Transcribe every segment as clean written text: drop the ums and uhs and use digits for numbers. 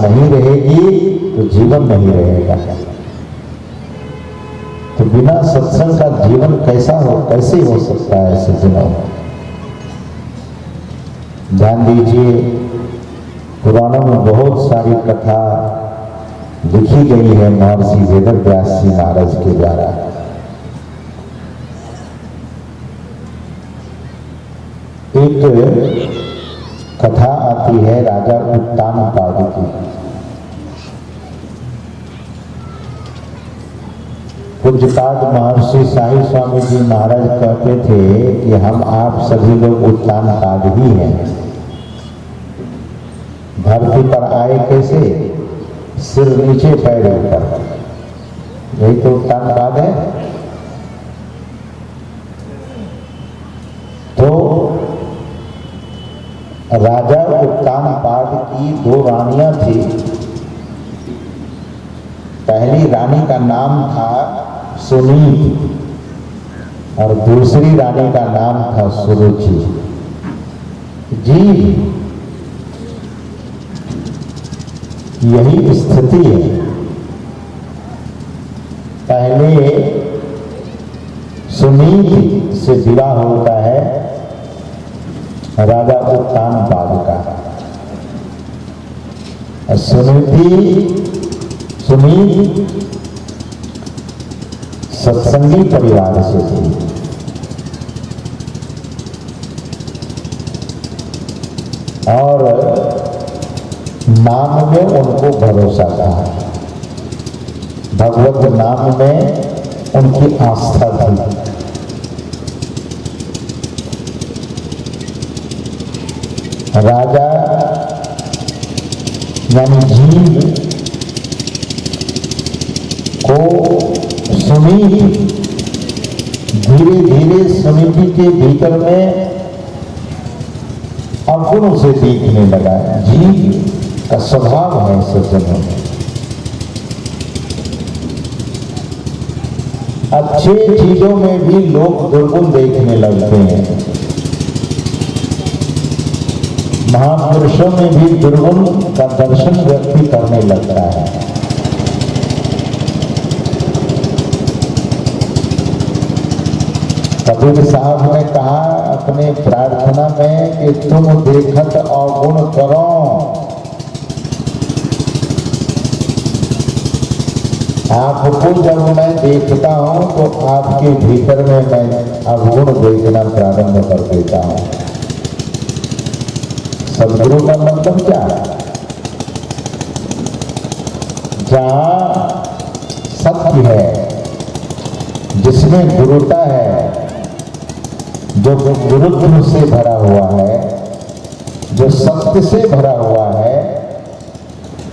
नहीं रहेगी तो जीवन नहीं रहेगा। तो बिना सत्संग का जीवन कैसे हो सकता है सज्जनों? ध्यान दीजिए, पुराणों में बहुत सारी कथा लिखी गई है महर्षि वेदव्यास जी महाराज के द्वारा। एक कथा आती है राजा उत्तानपाद की। पूज्यपाद महर्षि साई स्वामी जी महाराज कहते थे कि हम आप सभी लोग उत्तानपाद ही हैं। धरती पर आए कैसे? सिर नीचे पैर ऊपर, यही तो उत्तानपाद है। तो राजा उत्तानपाद की 2 रानियां थी। पहली रानी का नाम था सुनीति और दूसरी रानी का नाम था सुरुचि जी। यही स्थिति है। पहले सुनीति से विवाह होता है राजा उत्तानपाद का। सुनीति सत्संगी परिवार से थी। और नाम में उनको भरोसा था, भगवत नाम में उनकी आस्था थी। राजा यानी जीव को सुनीति धीरे धीरे सुनीति के भीतर में अवगुणों से दिखने लगा। जीव का स्वभाव है सज्जनों, अच्छे चीजों में भी लोग दुर्गुण देखने लगते हैं। महापुरुषों में भी दुर्गुण का दर्शन व्यक्ति करने लगता है। कबीर साहब ने कहा अपने प्रार्थना में कि तुम देखत अवगुण करो। आपको जब मैं देखता हूं तो आपके भीतर में मैं अवगुण देखना प्रारंभ कर देता हूं। सदगुरु का मतलब क्या है? जहां सत्य है, जिसमें गुरुता है, जो गुरुत्व से भरा हुआ है, जो सत्य से भरा हुआ है,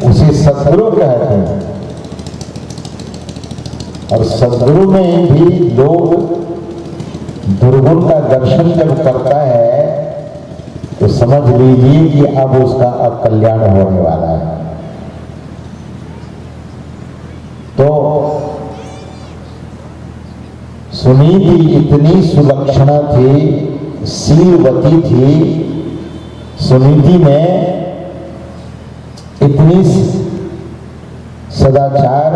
उसे सदगुरु कहते हैं। और सदगुरु में भी लोग दुर्गुण का दर्शन जब करता है तो समझ लीजिए कि अब उसका अकल्याण होने वाला है। तो सुनीति इतनी सुलक्षणा थी, शीलवती थी। सुनीति में इतनी सदाचार,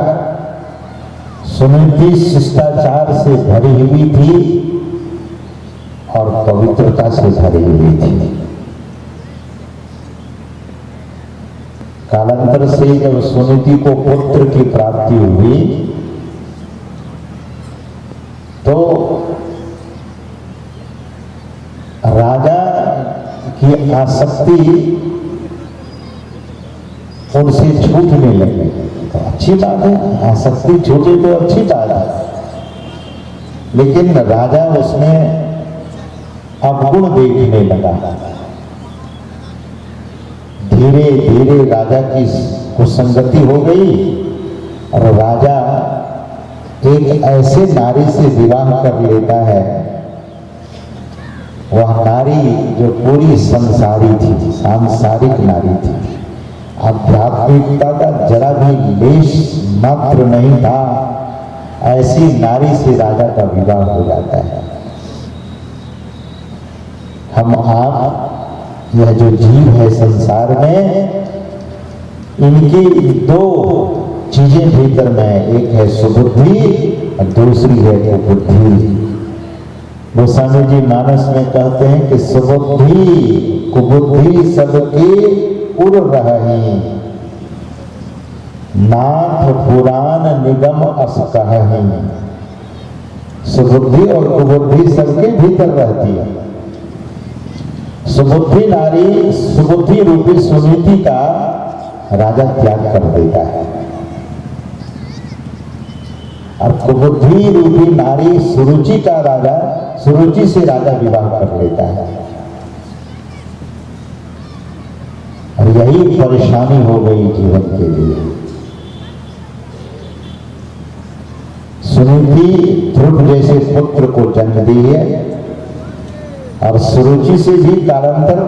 सुनीति शिष्टाचार से भरी हुई थी और पवित्रता से भरी हुई थी। कालांतर से जब सुनीति को पुत्र की प्राप्ति हुई तो राजा की आसक्ति उनसे छूटने लगी। तो अच्छी बात है, आसक्ति छूटे तो अच्छी बात है, लेकिन राजा उसमें अवगुण देखने लगा। धीरे धीरे राजा की कुसंगति हो गई और राजा एक ऐसे नारी से विवाह कर लेता है, वह नारी जो पूरी संसारी थी, सांसारिक नारी थी, आध्यात्मिकता का जरा भी लेश मात्र नहीं था। ऐसी नारी से राजा का विवाह हो जाता है। हम आप यह जो जीव है संसार में, इनकी दो चीजें भीतर में है, एक है सुबुद्धि और दूसरी है कुबुद्धि। गोस्वामी जी मानस में कहते हैं कि सुबुद्धि कुबुद्धि सबके उड़ रही, नाथ पुराण निगम अस कहहीं। सुबुद्धि और कुबुद्धि सबके भीतर रहती है। सुबुद्धि नारी सुबुद्धि रूपी सुनीति का राजा त्याग कर देता है, और कुबुद्धि रूपी नारी सुरुचि का राजा, सुरुचि से राजा विवाह कर लेता है। और यही परेशानी हो गई जीवन के लिए। सुनीति ध्रुव जैसे पुत्र को जन्म दी है, और सुरुचि से भी कालांतर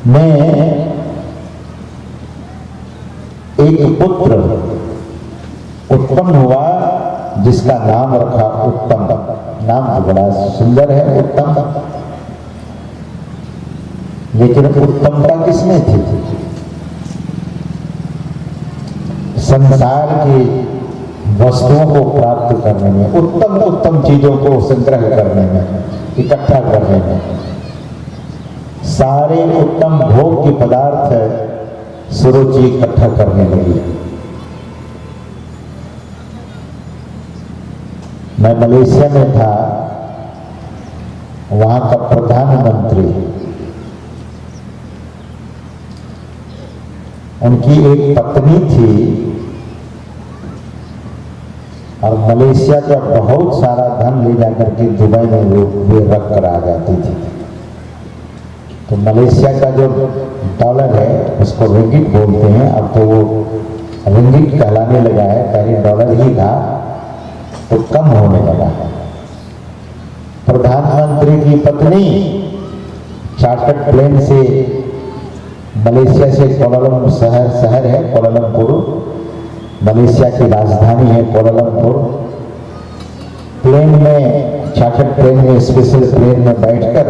में एक पुत्र उत्पन्न हुआ, जिसका नाम रखा उत्तम। नाम तो बड़ा सुंदर है उत्तम, लेकिन उत्तमता किसमें थी? संसार की वस्तुओं को प्राप्त करने में, उत्तम उत्तम चीजों को संग्रह करने में, इकट्ठा करने में। सारे उत्तम भोग के पदार्थ सुरुचि इकट्ठा करने लगी। मैं मलेशिया में था, वहां का प्रधानमंत्री, उनकी एक पत्नी थी, और मलेशिया का बहुत सारा धन ले जाकर के दुबई में वे रख कर आ जाती थी। तो मलेशिया का जो डॉलर है उसको रिंगिट बोलते हैं, अब तो वो रिंगिट कहलाने लगा है, पहले डॉलर ही था, तो कम होने लगा। प्रधानमंत्री की पत्नी चार्टर्ड प्लेन से मलेशिया से कोलालमपुर शहर है कोलालमपुर, मलेशिया की राजधानी है कोलालमपुर, प्लेन में, चार्टर्ड प्लेन में, स्पेशल प्लेन में बैठकर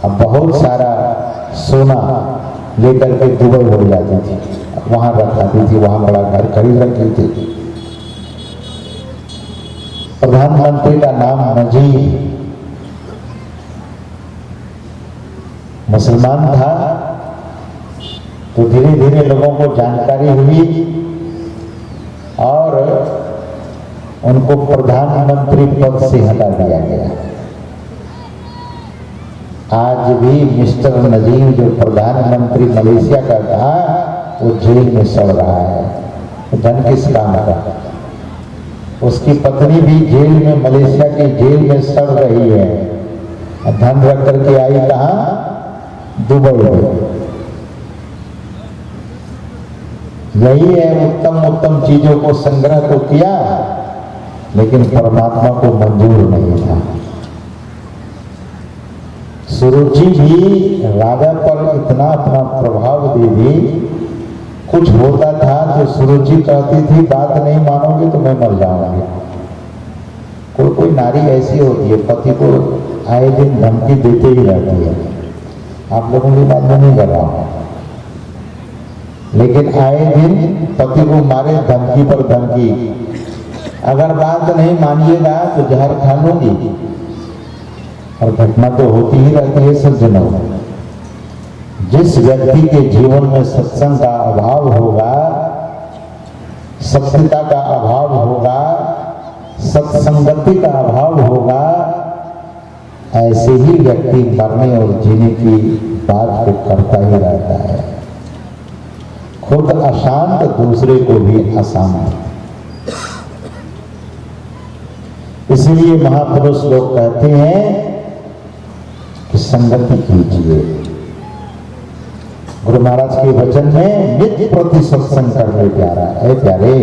अब बहुत सारा सोना लेकर के दुबई हो जाती थी, वहां रखाती थी, वहां बड़ा घर खरीद रखी थी। प्रधानमंत्री का नाम नजीब, मुसलमान था। तो धीरे धीरे लोगों को जानकारी हुई और उनको प्रधानमंत्री पद से हटा दिया गया। आज भी मिस्टर नजीब जो प्रधानमंत्री मलेशिया का था, वो जेल में सड़ रहा है। धन किस काम का? उसकी पत्नी भी जेल में, मलेशिया की जेल में सड़ रही है। धन रख करके आई कहां? दुबई में। यही है, उत्तम उत्तम चीजों को संग्रह तो किया, लेकिन परमात्मा को मंजूर नहीं था। सुरुचि भी राजा पर इतना अपना प्रभाव दे दी, कुछ होता था तो सुरुचि कहती थी बात नहीं मानोगे तो मैं मर जाऊंगी। कोई नारी ऐसी होती है, पति को आए दिन धमकी देते ही रहती है। आप लोगों की बात नहीं कर रहा हूं, लेकिन आए दिन पति को मारे धमकी पर धमकी, अगर बात नहीं मानिएगा तो जहर खा लूंगी। और घटना तो होती ही रहती है सज्जनों। जिस व्यक्ति के जीवन में सत्संग का अभाव होगा, सत्यता का अभाव होगा, सत्संगति का अभाव होगा, ऐसे ही व्यक्ति मरने और जीने की बात को करता ही रहता है। खुद अशांत, दूसरे को भी अशांत। इसलिए महापुरुष लोग कहते हैं कि संगति कीजिए। गुरु महाराज के वचन में नित्य प्रति सत्संग करने प्यारा है। प्यारे,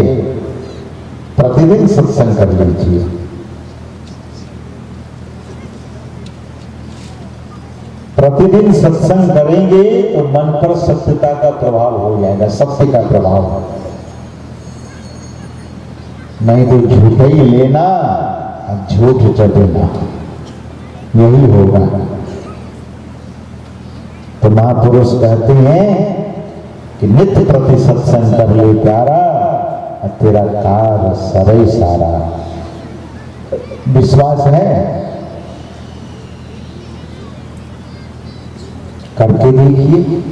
प्रतिदिन सत्संग कर लीजिए। प्रतिदिन सत्संग करेंगे तो मन पर सत्यता का प्रभाव हो जाएगा, सत्य का प्रभाव। नहीं तो झूठ ही लेना, झूठ चटेना, यही होगा। तो महापुरुष कहते हैं कि नित्य प्रति सत्संग कर ले प्यारा, तेरा कार सरई सारा। विश्वास है? करके देखिए।